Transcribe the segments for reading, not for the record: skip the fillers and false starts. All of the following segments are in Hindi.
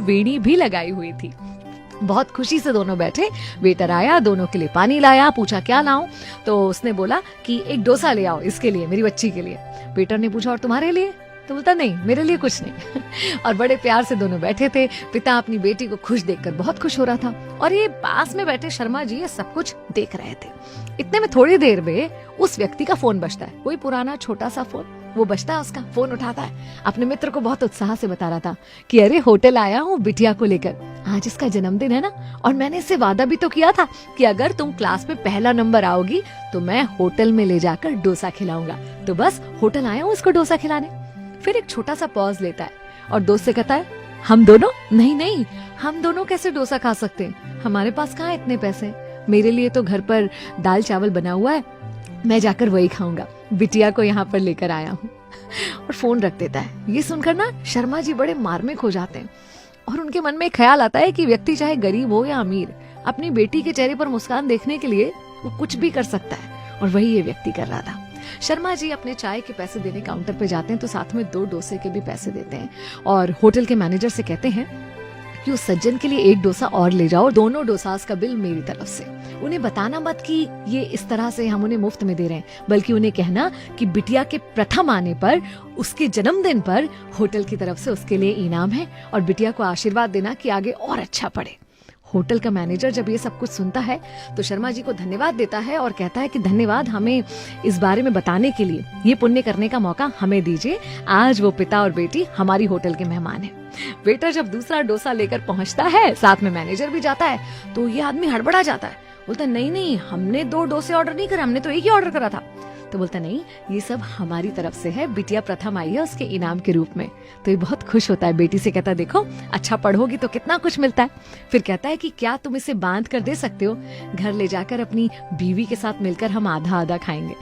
बेड़ी भी लगाई हुई थी। बहुत खुशी से दोनों बैठे। वेटर आया, दोनों के लिए पानी लाया, पूछा क्या लाऊं, तो उसने बोला कि एक डोसा ले आओ इसके लिए, मेरी बच्ची के लिए। वेटर ने पूछा और तुम्हारे लिए, तो बोलता नहीं मेरे लिए कुछ नहीं। और बड़े प्यार से दोनों बैठे थे। पिता अपनी बेटी को खुश देखकर बहुत खुश हो रहा था और ये पास में बैठे शर्मा जी ये सब कुछ देख रहे थे। इतने में थोड़ी देर में उस व्यक्ति का फोन बजता है, कोई पुराना छोटा सा फोन, वो बजता है, उसका फोन उठाता है, अपने मित्र को बहुत उत्साह से बता रहा था कि अरे होटल आया हूँ बिटिया को लेकर, आज इसका जन्मदिन है ना, और मैंने इससे वादा भी तो किया था कि अगर तुम क्लास में पहला नंबर आओगी तो मैं होटल में ले जाकर डोसा खिलाऊंगा, तो बस होटल आया हूँ उसको डोसा खिलाने। फिर एक छोटा सा पॉज लेता है और दोस्त से कहता है हम दोनों, नहीं नहीं हम दोनों कैसे डोसा खा सकते हैं, हमारे पास कहाँ इतने पैसे, मेरे लिए तो घर पर दाल चावल बना हुआ है, मैं जाकर वही खाऊंगा, बिटिया को यहाँ पर लेकर आया हूँ। और फोन रख देता है। ये सुनकर ना शर्मा जी बड़े मार्मिक हो जाते हैं और उनके मन में ख्याल आता है कि व्यक्ति चाहे गरीब हो या अमीर, अपनी बेटी के चेहरे पर मुस्कान देखने के लिए वो कुछ भी कर सकता है, और वही ये व्यक्ति कर रहा था। शर्मा जी अपने चाय के पैसे देने काउंटर पे जाते हैं तो साथ में 2 डोसे के भी पैसे देते हैं और होटल के मैनेजर से कहते हैं कि उस सज्जन के लिए 1 डोसा और ले जाओ, दोनों डोसास का बिल मेरी तरफ से। उन्हें बताना मत कि ये इस तरह से हम उन्हें मुफ्त में दे रहे हैं, बल्कि उन्हें कहना कि बिटिया के प्रथम आने पर, उसके जन्मदिन पर होटल की तरफ से उसके लिए इनाम है, और बिटिया को आशीर्वाद देना कि आगे और अच्छा पढ़े। होटल का मैनेजर जब ये सब कुछ सुनता है तो शर्मा जी को धन्यवाद देता है और कहता है कि धन्यवाद हमें इस बारे में बताने के लिए, ये पुण्य करने का मौका हमें दीजिए, आज वो पिता और बेटी हमारी होटल के मेहमान हैं। वेटर जब दूसरा डोसा लेकर पहुंचता है, साथ में मैनेजर भी जाता है, तो ये आदमी हड़बड़ा जाता है, बोलता नहीं नहीं हमने 2 डोसे ऑर्डर नहीं करे, हमने तो एक ही ऑर्डर करा था। तो बोलता नहीं ये सब हमारी तरफ से है, बिटिया प्रथम आई है उसके इनाम के रूप में। तो ये बहुत खुश होता है, बेटी से कहता है देखो अच्छा पढ़ोगी तो कितना कुछ मिलता है। फिर कहता है कि क्या तुम इसे बांध कर दे सकते हो, घर ले जाकर अपनी बीवी के साथ मिलकर हम आधा आधा खाएंगे।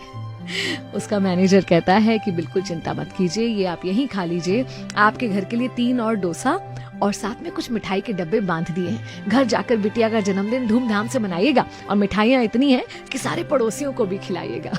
उसका मैनेजर कहता है कि बिल्कुल चिंता मत कीजिए, ये आप यहीं खा लीजिए, आपके घर के लिए 3 और डोसा और साथ में कुछ मिठाई के डब्बे बांध दिए हैं, घर जाकर बिटिया का जन्मदिन धूमधाम से मनाइएगा और मिठाइयाँ इतनी हैं कि सारे पड़ोसियों को भी खिलाइएगा।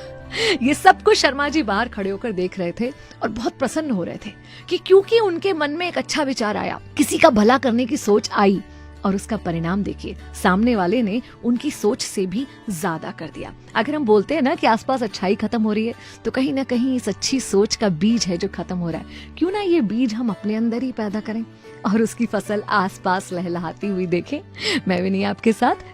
ये सब कुछ शर्मा जी बाहर खड़े होकर देख रहे थे और बहुत प्रसन्न हो रहे थे कि क्योंकि उनके मन में एक अच्छा विचार आया, किसी का भला करने की सोच आई, और उसका परिणाम देखिए, सामने वाले ने उनकी सोच से भी ज्यादा कर दिया। अगर हम बोलते हैं ना कि आसपास अच्छाई खत्म हो रही है, तो कहीं ना कहीं इस अच्छी सोच का बीज है जो खत्म हो रहा है। क्यों ना ये बीज हम अपने अंदर ही पैदा करें और उसकी फसल आसपास लहलहाती हुई देखें। मैं भी नहीं आपके साथ